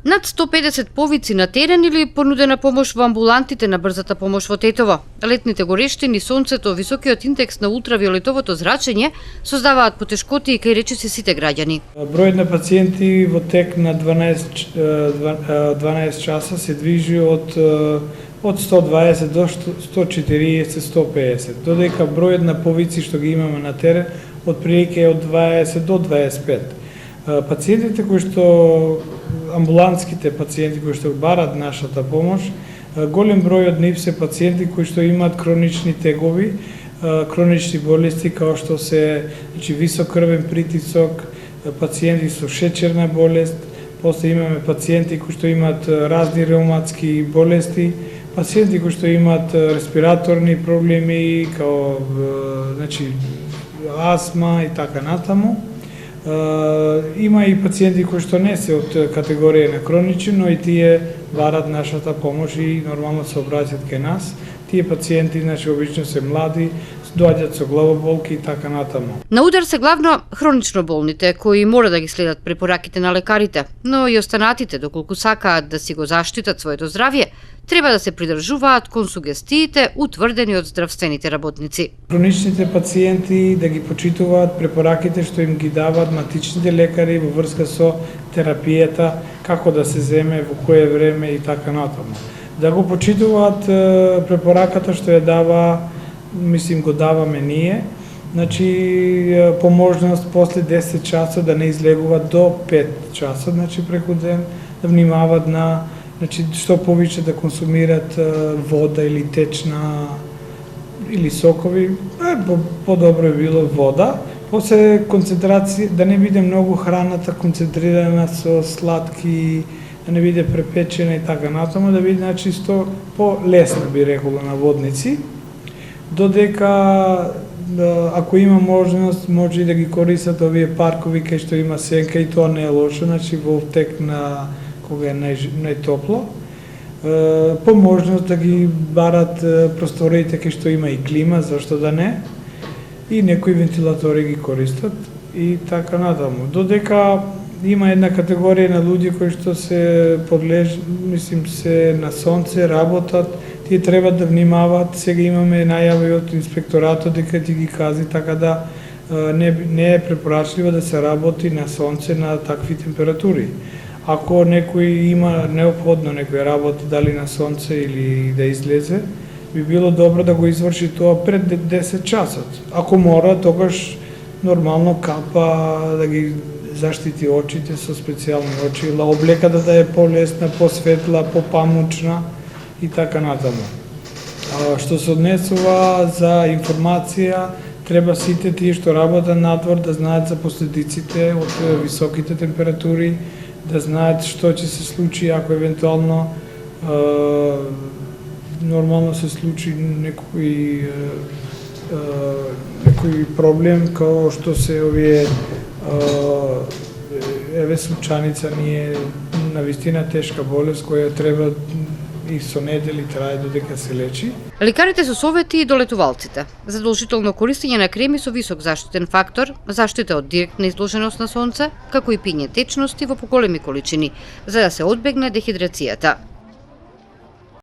Над 150 повици на терен или понудена помош во амбулантите на брзата помош во Тетово. Летните горештини, сонцето, високиот индекс на ултравиолетовото зрачење создаваат потешкоти и кај речиси сите граѓани. Бројот на пациенти во тек на 12 часа се движи од 120 до 140-150, додека бројот на повици што ги имаме на терен отприлike е од 20 до 25. Пациентите кои што амбулантските пациенти кои што барат нашата помош, голем број од нив се пациенти кои што имаат хронични тегови, хронични болести како што се висок крвен притисок, пациенти со шеќерна болест, после имаме пациенти кои што имаат разни реуматски болести, пациенти кои што имаат респираторни проблеми, како астма и така натаму. Има и пациенти кои што не се од категорија на хронични, но и тие барат нашата помош и нормално се обраќаат кај нас. Тие пациенти обично се млади, доаѓаат со главоболки и така натаму. На удар се главно хронично болните, кои мора да ги следат препораките на лекарите, но и останатите, доколку сакаат да си го заштитат своето здравје, треба да се придржуваат кон сугестиите утврдени од здравствените работници. Хроничните пациенти да ги почитуваат препораките што им ги даваат матичните лекари во врска со терапијата, како да се земе, во кое време и така натаму. Да го почитуваат препораката што ја дава, го даваме ние, по можност после 10 часа да не излегуваат до 5 часа, преку ден, да внимаваат на што повеќе да консумират вода или течна или сокови, по-добро е било вода. После концентрација, да не биде многу храната концентрирана со сладки, да не биде препечена и така натаму, да биде чисто по-лесно, би реколо на водници. Додека, ако има можност, може и да ги користат овие паркови кај што има сенка и тоа не е лошо, во тек на кога е најтопло. По можност да ги барат просториите кај што има и клима, зашто да не, и некои вентилатори ги користат и така натаму. Додека има една категорија на луѓе кои што се се на сонце, работат, тие треба да внимаваат. Сега имаме најави од инспекторатот дека ти ги кази, така да не е препорачливо да се работи на сонце на такви температури. Ако некој има неопходно некој работа, дали на сонце или да излезе, би било добро да го изврши тоа пред 10 часот. Ако мора, тогаш нормално капа, да ги заштити очите со специјални очила, облеката да е полесна, посветла, попамучна и така натаму. Што се однесува за информација, треба сите тие што работат надвор да знаат за последиците од високите температури, да знаат што ќе се случи ако евентуално нормално се случи некој проблем како што се овие сучаница ние навистина тешка болест која треба и со недели трае додека се лечи. Лекарите со совети и долетувалците. Задолжително користење на креми со висок заштитен фактор, заштита од директна изложеност на сонце, како и пиње течности во поголеми количини, за да се одбегне дехидрацијата.